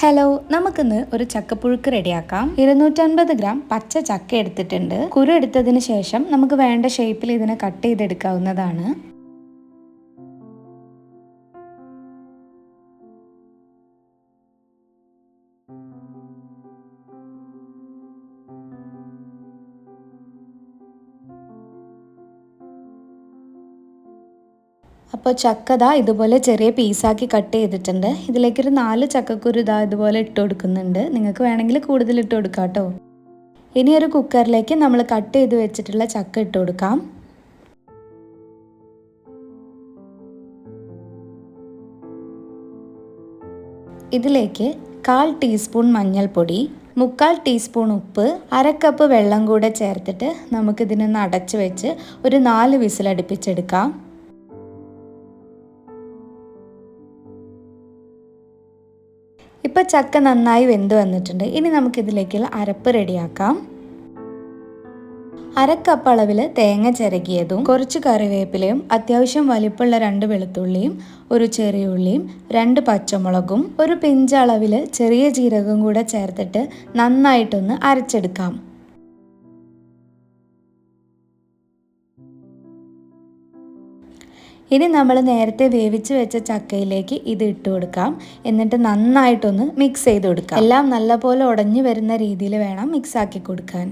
Hello, നമുക്കിന്ന് ഒരു ചക്കപ്പുഴുക്ക് റെഡിയാക്കാം. 250 ഗ്രാം പച്ച ചക്ക എടുത്തിട്ടുണ്ട്. കുരു എടുത്തതിന് ശേഷം നമുക്ക് വേണ്ട ഷേപ്പിൽ ഇതിനെ കട്ട് ചെയ്തെടുക്കാവുന്നതാണ്. അപ്പോൾ ചക്ക ഇതുപോലെ ചെറിയ പീസാക്കി കട്ട് ചെയ്തിട്ടുണ്ട്. ഇതിലേക്കൊരു 4 ചക്കക്കുരു ഇതുപോലെ ഇട്ട് കൊടുക്കുന്നുണ്ട്. നിങ്ങൾക്ക് വേണമെങ്കിൽ കൂടുതൽ ഇട്ട് കൊടുക്കാം കേട്ടോ. ഇനി ഒരു കുക്കറിലേക്ക് നമ്മൾ കട്ട് ചെയ്ത് വെച്ചിട്ടുള്ള ചക്ക ഇട്ട് കൊടുക്കാം. ഇതിലേക്ക് 1/4 ടീസ്പൂൺ മഞ്ഞൾപ്പൊടി, 3/4 ടീസ്പൂൺ ഉപ്പ്, 1/2 കപ്പ് വെള്ളം കൂടെ ചേർത്തിട്ട് നമുക്കിതിനൊന്ന് അടച്ച് വെച്ച് ഒരു 4 വിസിൽ അടുപ്പിച്ചെടുക്കാം. ഇപ്പോൾ ചക്ക നന്നായി വെന്ത് വന്നിട്ടുണ്ട്. ഇനി നമുക്കിതിലേക്കുള്ള അരപ്പ് റെഡിയാക്കാം. 1/2 കപ്പ് അളവിൽ തേങ്ങ ചിരകിയതും, കുറച്ച് കറിവേപ്പിലയും, അത്യാവശ്യം വലിപ്പമുള്ള 2 വെളുത്തുള്ളിയും, ഒരു ചെറിയ ഉള്ളിയും, 2 പച്ചമുളകും, ഒരു പിഞ്ച് അളവിൽ ചെറിയ ജീരകം കൂടെ ചേർത്തിട്ട് നന്നായിട്ടൊന്ന് അരച്ചെടുക്കാം. ഇനി നമ്മൾ നേരത്തെ വേവിച്ച് വെച്ച ചക്കയിലേക്ക് ഇത് ഇട്ട് കൊടുക്കാം. എന്നിട്ട് നന്നായിട്ടൊന്ന് മിക്സ് ചെയ്ത് കൊടുക്കാം. എല്ലാം നല്ലപോലെ ഉടഞ്ഞു വരുന്ന രീതിയിൽ വേണം മിക്സ് ആക്കി കൊടുക്കാൻ.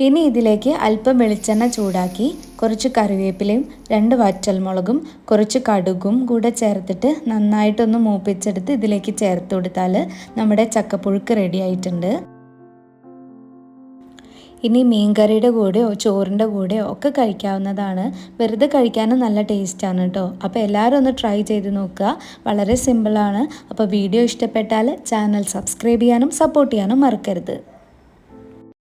ഇനി ഇതിലേക്ക് അല്പം വെളിച്ചെണ്ണ ചൂടാക്കി കുറച്ച് കറിവേപ്പിലയും 2 വറ്റൽമുളകും കുറച്ച് കടുകും കൂടെ ചേർത്തിട്ട് നന്നായിട്ടൊന്ന് മൂപ്പിച്ചെടുത്ത് ഇതിലേക്ക് ചേർത്ത് കൊടുത്താൽ നമ്മുടെ ചക്കപ്പുഴുക്ക് റെഡി ആയിട്ടുണ്ട്. ഇനി മീൻകറിയുടെ കൂടെയോ ചോറിൻ്റെ കൂടെയോ ഒക്കെ കഴിക്കാവുന്നതാണ്. വെറുതെ കഴിക്കാനും നല്ല ടേസ്റ്റാണ് കേട്ടോ. അപ്പോൾ എല്ലാവരും ഒന്ന് ട്രൈ ചെയ്ത് നോക്കുക. വളരെ സിമ്പിളാണ്. അപ്പോൾ വീഡിയോ ഇഷ്ടപ്പെട്ടാൽ ചാനൽ സബ്സ്ക്രൈബ് ചെയ്യാനും സപ്പോർട്ട് ചെയ്യാനും മറക്കരുത്.